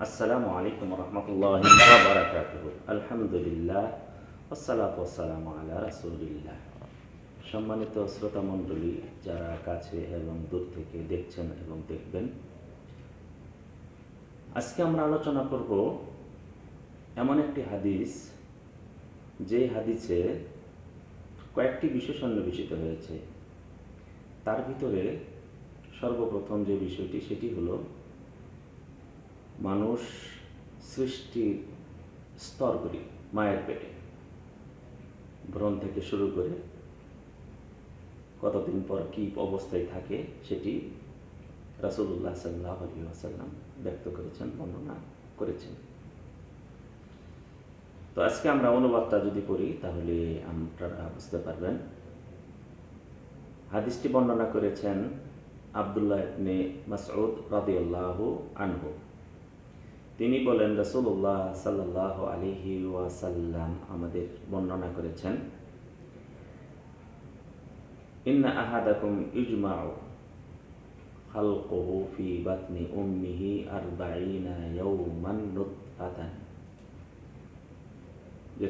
আসসালামু আলাইকুম রহমতুল্লাহি ওয়া বারাকাতুহু। আলহামদুলিল্লাহ ওয়াসসালাতু ওয়াসসালামু আলা রাসূলিল্লাহ। সম্মানিত শ্রোতা মণ্ডলী, যারা কাছে এবং দূর থেকে দেখছেন এবং দেখবেন, আজকে আমরা আলোচনা করব এমন একটি হাদিস, যে হাদিসে কয়েকটি বিষয় সন্নিবেশিত হয়েছে। তার ভিতরে সর্বপ্রথম যে বিষয়টি, সেটি হলো মানুষ সৃষ্টির স্তরগুলি মায়ের পেটে, ভ্রূণ থেকে শুরু করে কতদিন পর কী অবস্থায় থাকে সেটি রাসূলুল্লাহ সাল্লাল্লাহু আলাইহি ওয়াসাল্লাম ব্যক্ত করেছেন, বর্ণনা করেছেন। তো আজকে আমরা অনুবাদটা যদি করি তাহলে আপনারা বুঝতে পারবেন। হাদিসটি বর্ণনা করেছেন আব্দুল্লাহ ইবনে মাসউদ রাদিয়াল্লাহু আনহু। তিনি বলেন, রাসূলুল্লাহ সাল্লাল্লাহু আলাইহি ওয়াসাল্লাম আমাদের বর্ণনা করেছেন, ইন্না আহাদাকুম ইজমাউ খালকুহু ফি বাতনি উম্মিহি 40 ইয়াওমান নুতফাতান, যে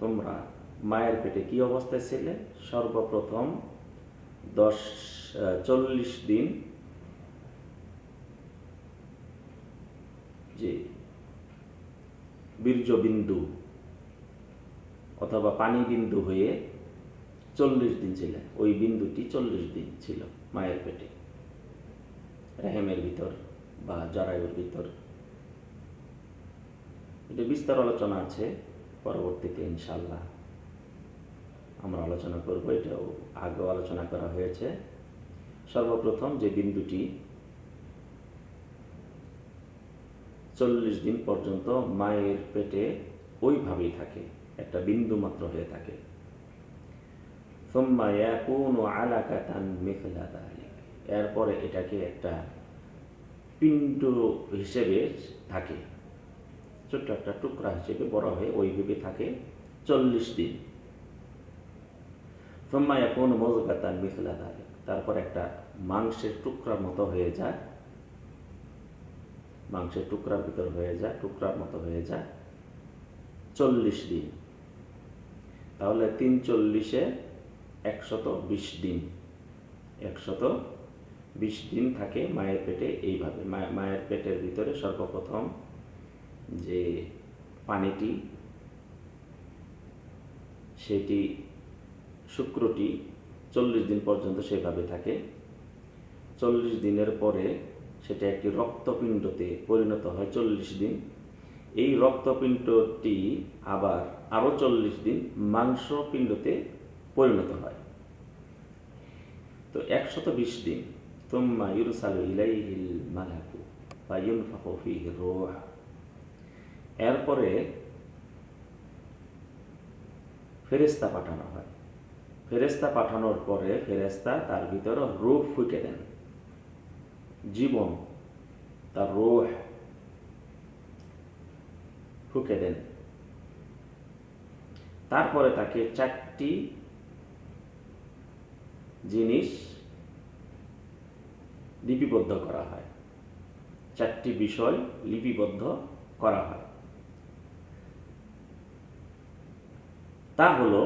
তোমরা মায়ের পেটে কি অবস্থায় ছিলে? সর্বপ্রথম 40 দিন যে বীর্য বিন্দু অথবা পানি বিন্দু হয়ে 40 দিন ছিল। ওই বিন্দুটি 40 দিন ছিল মায়ের পেটে, রেহেমের ভিতর বা জরায়ুর ভিতর। এটা বিস্তার আলোচনা আছে, পরবর্তীতে ইনশাআল্লাহ আমরা আলোচনা করব। এটাও আগেও আলোচনা করা হয়েছে। সর্বপ্রথম যে বিন্দুটি 40 দিন পর্যন্ত মায়ের পেটে ওইভাবেই থাকে, একটা বিন্দু মাত্র হয়ে থাকে। সুম্মা ইয়াকুনু আলাকাতান মিছলা যালিক, এরপরে এটাকে একটা পিণ্ড হিসেবে থাকে, ছোট্ট একটা টুকরা হিসেবে বড় হয়ে ওইভাবে থাকে 40 দিন। সুম্মা ইয়াকুনু মুযগাতান মিছলা যালিক, তারপর একটা মাংসের টুকরার মতো হয়ে যায়, মাংসের টুকরার ভিতর হয়ে যায়, টুকরার মতো হয়ে যায় 40 দিন। তাহলে 3 40-এ 120 দিন, 120 দিন থাকে মায়ের পেটে এইভাবে। মায়ের পেটের ভিতরে সর্বপ্রথম যে পানিটি, সেটি শুক্রটি 40 দিন পর্যন্ত সেভাবে থাকে। 40 দিনের পরে সেটা একটি রক্তপিণ্ডতে পরিণত হয় 40 দিন। এই রক্তপিণ্ডটি আবার আরও 40 দিন মাংসপিণ্ডতে পরিণত হয়। তো 120 দিন। তুম্মা ইউরসালু ইলাইহিল মালাকু ওয়া ইউনফাখু ফীহি রূহ, এরপরে ফেরেশতা পাঠানো হয়। ফেরেশতা পাঠানোর পরে ফেরেশতা তার ভিতরে রূহ ফুঁকে দেন, জীবন, তার রূহ ফুঁকে দেন। তারপরে তাকে 4টি জিনিস লিপিবদ্ধ করা হয়, 4টি বিষয় লিপিবদ্ধ করা হয়। তা হলো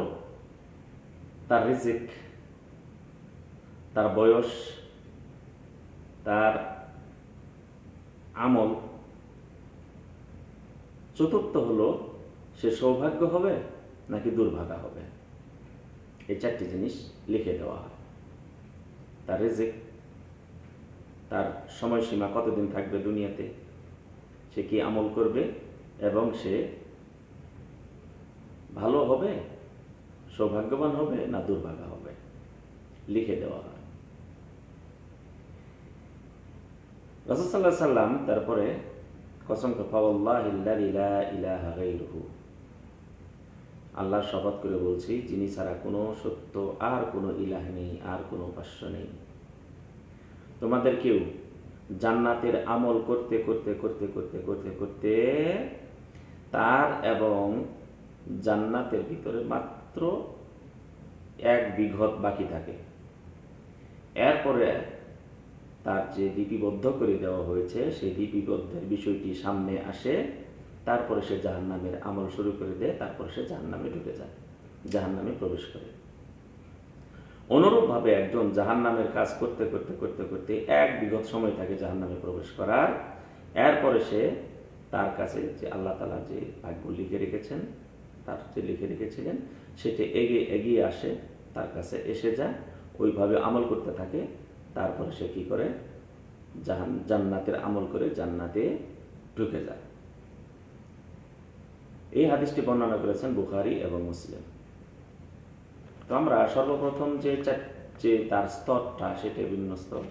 তার রিজিক, তার বয়স, তার আমল। চতুর্থ হলো সে সৌভাগ্য হবে নাকি দুর্ভাগা হবে। এই 4টি জিনিস লিখে দেওয়া হয়। তার রিজিক, তার সময়সীমা, কতদিন থাকবে দুনিয়াতে, সে কি আমল করবে এবং সে ভালো হবে, সৌভাগ্যবান হবে না দুর্ভাগা হবে, লিখে দেওয়া হয়। রাসূল সাল্লাল্লাহু আলাইহি ওয়াসাল্লাম তারপরে কসম করে, ফাওয়াল্লাহিল্লাযী লা ইলাহা গায়রুহু, আল্লাহর শপথ করে বলছি, যিনি ছাড়া কোনো সত্য আর কোনো ইলাহ নেই, আর কোনো উপাস্য নেই। তোমাদের কেউ জান্নাতের আমল করতে করতে করতে করতে করতে করতে তার এবং জান্নাতের ভিতরে মাত্র 1 বিঘত বাকি থাকে। এরপরে তার যে লিপিবদ্ধ করে দেওয়া হয়েছে সেই লিপিবদ্ধের বিষয়টি সামনে আসে, তারপরে সে জাহান্নামের আমল শুরু করে দেয়, তারপরে সে জাহান্নামে ঢুকে যায়, জাহান্নামে প্রবেশ করে। অনুরূপভাবে একজন জাহান্নামের কাজ করতে করতে করতে করতে এক বিগত সময় তাকে জাহান্নামে প্রবেশ করার, এরপরে সে তার কাছে যে আল্লাহ তাআলা যে ভাগ্য লিখে রেখেছেন, তার যে লিখে রেখেছিলেন সেটা এগিয়ে এগিয়ে আসে, তার কাছে এসে যায়, ওইভাবে আমল করতে থাকে। তারপরে সে কী করে? জান্নাতের আমল করে জান্নাতে ঢুকে যায়। এই হাদিসটি বর্ণনা করেছেন বুখারী এবং মুসলিম। তো আমরা সর্বপ্রথম যে তার স্তরটা, সেটা বিভিন্ন স্তর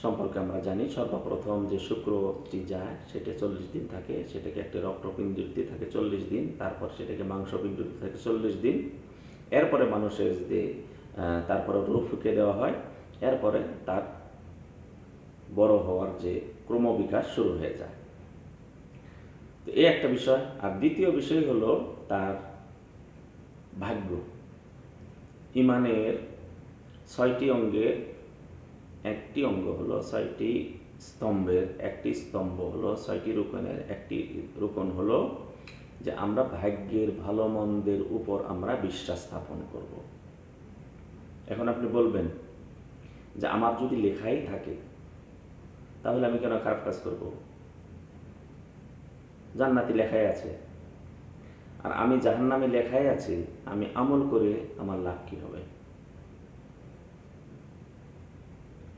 সম্পর্কে আমরা জানি। সর্বপ্রথম যে শুক্রটি যায় সেটা 40 দিন থাকে, সেটাকে একটা রক্তপিণ্ডতে থাকে 40 দিন, তারপর সেটাকে মাংসপিণ্ডতে থাকে 40 দিন। এরপরে মানুষের যে তারপরে রূহ ফুঁকে দেওয়া হয়, এরপরে তার বড় হওয়ার যে ক্রমবিকাশ শুরু হয়ে যায়। তো এই একটা বিষয়। আর দ্বিতীয় বিষয় হলো তার ভাগ্য। ঈমানের 6টি অঙ্গের একটি অঙ্গ হলো, 6টি স্তম্ভের একটি স্তম্ভ হলো, 6টি রুকনের একটি রুকন হলো যে আমরা ভাগ্যের ভালো মন্দের উপর আমরা বিশ্বাস স্থাপন করব। এখন আপনি বলবেন যে আমার যদি লেখাই থাকে তাহলে আমি কেন খারাপ কাজ করব? জান্নাতি লেখাই আছে, আর আমি জাহান্নামে লেখাই আছে, আমি আমল করে আমার লাভ কী হবে?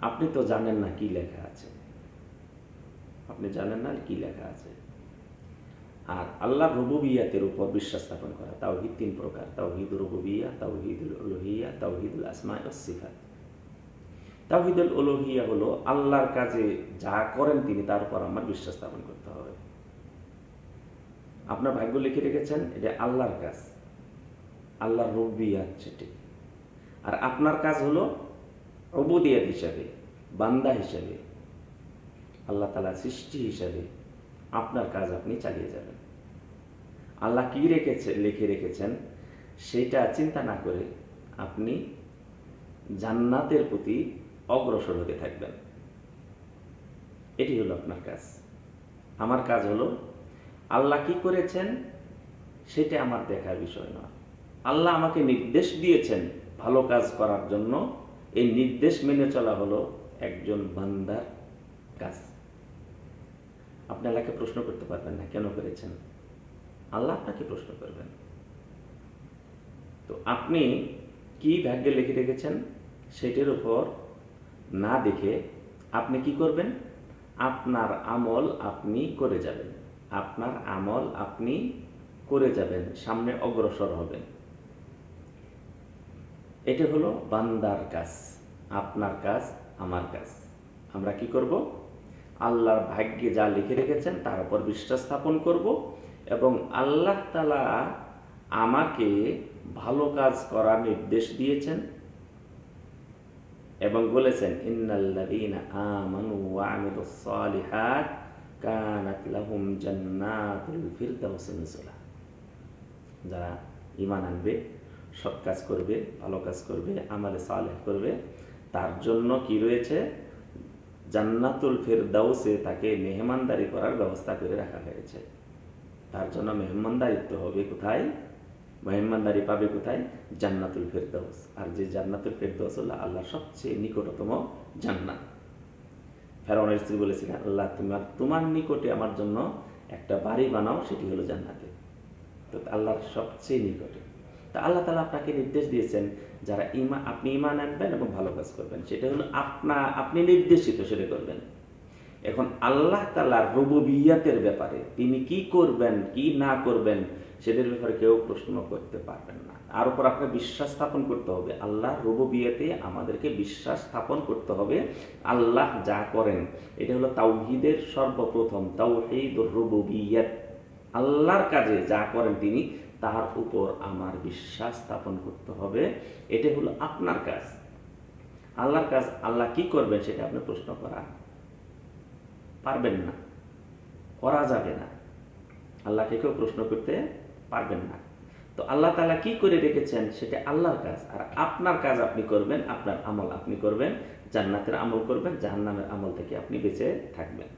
আপনি তো জানেন না কি লেখা আছে, আপনি জানেন না কি লেখা আছে। আর আল্লাহর রুবুবিয়াতের উপর বিশ্বাস স্থাপন করা, তাওহীদ 3 প্রকার: তাওহীদুর রুবুবিয়্যাহ, তাওহীদুল উলুহিয়্যাহ, তাওহীদুল আসমা ওয়াস সিফাত। তাওহীদুল উলুহিয়্যাহ হলো আল্লাহর কাজে যা করেন তিনি, তার উপর আমার বিশ্বাস স্থাপন করতে হবে। আপনার ভাগ্য লিখে রেখেছেন, এটা আল্লাহর কাজ, আল্লাহর রুবুবিয়াত সেটি। আর আপনার কাজ হলো উবুদিয়াত হিসাবে, বান্দা হিসাবে, আল্লাহ তাআলা সৃষ্টি হিসাবে আপনার কাজ আপনি চালিয়ে যাবেন। আল্লাহ কি লিখে রেখেছেন সেটা চিন্তা না করে আপনি জান্নাতের প্রতি অগ্রসর হতে থাকবেন। এটি হলো আপনার কাজ। আমার কাজ হলো আল্লাহ কি করেছেন সেটা আমার দেখার বিষয় নয়। আল্লাহ আমাকে নির্দেশ দিয়েছেন ভালো কাজ করার জন্য, এই নির্দেশ মেনে চলা হলো একজন বান্দার কাজ। আপনি আল্লাহকে প্রশ্ন করতে পারবেন না কেন করেছেন, আল্লাহ আপনাকে প্রশ্ন করবেন। তো আপনি কি ভাগ্যে লিখে রেখেছেন সেটার উপর না দেখে আপনি কি করবেন? আপনার আমল আপনি করে যাবেন, আপনার আমল আপনি করে যাবেন, সামনে অগ্রসর হবেন। এটা হলো বান্দার কাজ, আপনার কাজ, আমার কাজ। আমরা কি করব? আল্লাহর ভাগ্যে যা লিখে রেখেছেন তার উপর বিশ্বাস স্থাপন করব, এবং আল্লাহ তাআলা আমাকে ভালো কাজ করার নির্দেশ দিয়েছেন এবং বলেছেন, ইন্নাল্লাযীনা আমানু ওয়া আমিলুস সালিহাত কানাত লাহুম জান্নাতুল ফিরদাউস নুজুলা। যারা ঈমান আনবে, সৎ কাজ করবে, ভালো কাজ করবে, আমালে সালেহ করবে, তার জন্য কি রয়েছে? জান্নাতুল ফিরদাউসে তাকে মেহমানদারি করার ব্যবস্থা করে রাখা হয়েছে। তার জন্য মেহমানদারিত্ব হবে কোথায়? মেহমানদারি পাবে কোথায়? জান্নাতুল ফিরদাউস। আর যে জান্নাতুল ফিরদাউস হলো আল্লাহর সবচেয়ে নিকটতম জান্নাত। ফেরাউনের স্ত্রী বলেছিলেন, আল্লাহ তোমার নিকটে আমার জন্য একটা বাড়ি বানাও, সেটি হলো জান্নাতে। তো আল্লাহর সবচেয়ে নিকটে। তা আল্লাহ তাআলা আপনাকে নির্দেশ দিয়েছেন যারা আপনি ঈমান আনবেন এবং ভালো কাজ করবেন, সেটা হলো আপনি নির্দেশিত সেটা করবেন। এখন আল্লাহ তাআলার রুবুবিয়াতের ব্যাপারে তিনি কি করবেন কি না করবেন সেটার ব্যাপারে কেউ প্রশ্ন করতে পারবেন না। আর উপর আপনাকে বিশ্বাস স্থাপন করতে হবে। আল্লাহর রুবুবিয়াতে আমাদেরকে বিশ্বাস স্থাপন করতে হবে। আল্লাহ যা করেন এটা হলো তাওহীদের সর্বপ্রথম, তাওহীদুর রুবুবিয়াত। আল্লাহর কাজে যা করেন তিনি, তার উপর আমার বিশ্বাস স্থাপন করতে হবে। এটা হলো আপনার কাজ। আল্লাহর কাজ আল্লাহ কি করবেন সেটা আপনি প্রশ্ন করা পারবেন না, করা যাবে না। আল্লাহকে কেউ প্রশ্ন করতে পারবেন না। তো আল্লাহ তাআলা কি করে রেখেছেন সেটা আল্লাহর কাজ, আর আপনার কাজ আপনি করবেন, আপনার আমল আপনি করবেন, জান্নাতের আমল করবেন, জাহান্নামের আমল থেকে আপনি বেঁচে থাকবেন।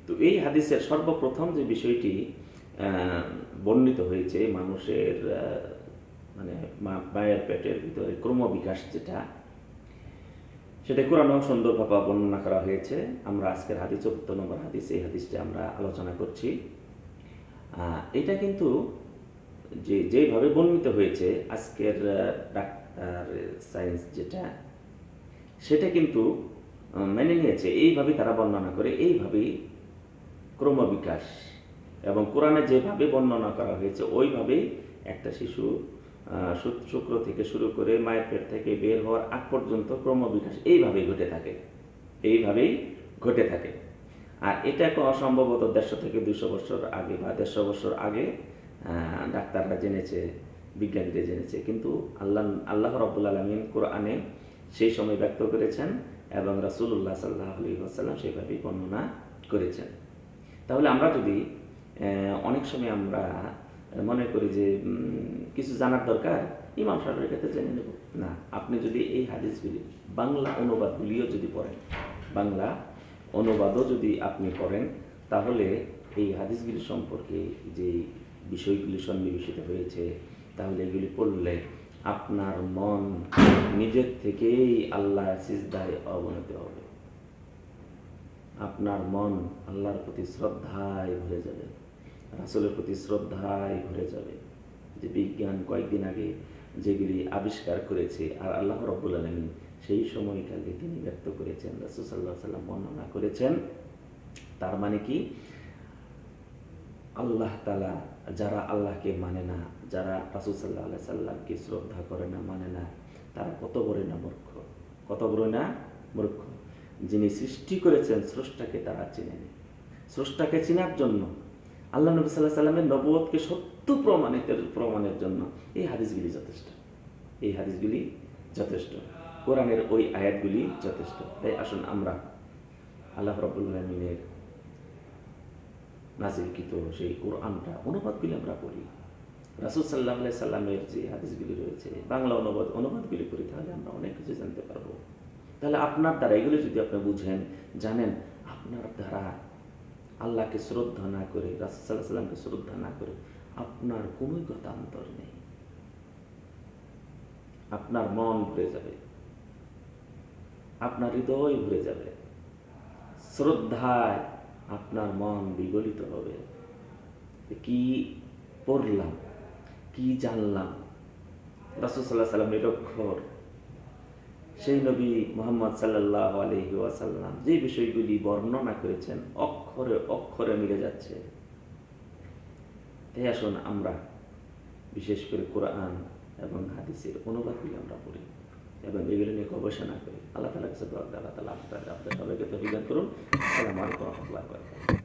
তো এই হাদিসের সর্বপ্রথম যে বিষয়টি বর্ণিত হয়েছে মানুষের মানে মায়ের পেটের ভিতরে ক্রমবিকাশ যেটা, সেটা কোরআনেও সুন্দরভাবে বর্ণনা করা হয়েছে। আমরা আজকের হাদিস 74 নম্বর হাদিস, এই হাদিসটি আমরা আলোচনা করছি। এটা কিন্তু যেভাবে বর্ণিত হয়েছে আজকের ডাক্তার সায়েন্স যেটা, সেটা কিন্তু মেনে নিয়েছে, এইভাবেই তারা বর্ণনা করে, এইভাবেই ক্রমবিকাশ এবং কোরআনে যেভাবে বর্ণনা করা হয়েছে ওইভাবেই একটা শিশু শুক্র থেকে শুরু করে মায়ের পেট থেকে বের হওয়ার আগ পর্যন্ত ক্রমবিকাশ এইভাবেই ঘটে থাকে, এইভাবেই ঘটে থাকে। আর এটা অসম্ভবত 150 থেকে 200 বছর আগে বা 150 বছর আগে ডাক্তাররা জেনেছে, বিজ্ঞানীরা জেনেছে, কিন্তু আল্লাহ রাব্বুল আলামিন কোরআনে সেই সময় ব্যক্ত করেছেন এবং রাসূলুল্লাহ সাল্লাল্লাহু আলাইহি ওয়াসাল্লাম সেভাবেই বর্ণনা করেছেন। তাহলে আমরা যদি অনেক সময় আমরা মনে করি যে কিছু জানার দরকার, ইমাম সাহেবের কাছে জেনে নেব, না, আপনি যদি এই হাদিসগুলি বাংলা অনুবাদগুলিও যদি পড়েন, বাংলা অনুবাদও যদি আপনি পড়েন, তাহলে এই হাদিসগুলি সম্পর্কে যে বিষয়গুলি সন্নিবেশিত হয়েছে, তাহলে এগুলি পড়লে আপনার মন নিজের থেকেই আল্লাহ সিজদায় অবনত হবে। আপনার মন আল্লাহর প্রতি শ্রদ্ধায় ভরে যাবে, রাসূলের প্রতি শ্রদ্ধায় ভরে যাবে। যে বিজ্ঞান কয়েকদিন আগে যেগুলি আবিষ্কার করেছে, আর আল্লাহ রাব্বুল আলামিন সেই সময়কালে তিনি ব্যক্ত করেছেন, রাসূল সাল্লাল্লাহু আলাইহি ওয়াসাল্লাম বর্ণনা করেছেন, তার মানে কি, আল্লাহ তাআলা যারা আল্লাহকে মানে না, যারা রাসূল সাল্লাল্লাহু আলাইহি ওয়াসাল্লামকে শ্রদ্ধা করে না, মানে না, তারা কত বড় না মূর্খ, কত বড় না মূর্খ। যিনি সৃষ্টি করেছেন স্রষ্টাকে তারা চেনেন। স্রষ্টাকে চেনার জন্য আল্লাহ নবী সাল্লাল্লাহু আলাইহি ওয়াসাল্লামের নবুয়তকে সত্য প্রমাণের জন্য এই হাদিসগুলি যথেষ্ট, এই হাদিসগুলি যথেষ্ট, কোরআনের ওই আয়াতগুলি যথেষ্ট। তাই আসুন আমরা আল্লাহ রাব্বুল আলামিনের নাজিলকৃত সেই কোরআনটা অনুবাদগুলি আমরা পড়ি, রাসূল সাল্লাল্লাহু আলাইহি সাল্লামের যে হাদিসগুলি রয়েছে বাংলা অনুবাদগুলি পড়ি, তাহলে আমরা অনেক কিছু জানতে পারবো। তাহলে আপনার দ্বারা এগুলো যদি আপনি বুঝেন, জানেন, আপনার দ্বারা আল্লাহকে শ্রদ্ধা না করে, রাসূল সাল্লাল্লাহু আলাইহি সাল্লামকে শ্রদ্ধা না করে আপনার কোনো গতান্তর নেই। আপনার মন ভরে যাবে, আপনার হৃদয় ভরে যাবে, শ্রদ্ধায় আপনার মন বিগলিত হবে। কি পড়লাম, কি জানলাম, রাসূল সাল্লাল্লাহু আলাইহি সাল্লাম নিরক্ষর, সেই নবী মুহাম্মদ সাল্লাল্লাহু আলাইহি ওয়াসাল্লাম যে বিষয়গুলি বর্ণনা করেছেন অক্ষরে অক্ষরে মিলে যাচ্ছে। তাই আসুন আমরা বিশেষ করে কোরআন এবং হাদিসের অনুবাদগুলি আমরা পড়ি এবং এগুলো নিয়ে গবেষণা করি। আল্লাহ তাআলার কাছে দোয়া করি, আল্লাহ তাআলা আপনাদের সবাইকে তৌফিক দান করুন। আসসালামু আলাইকুম ওয়া রাহমাতুল্লাহি ওয়া বারাকাতুহু।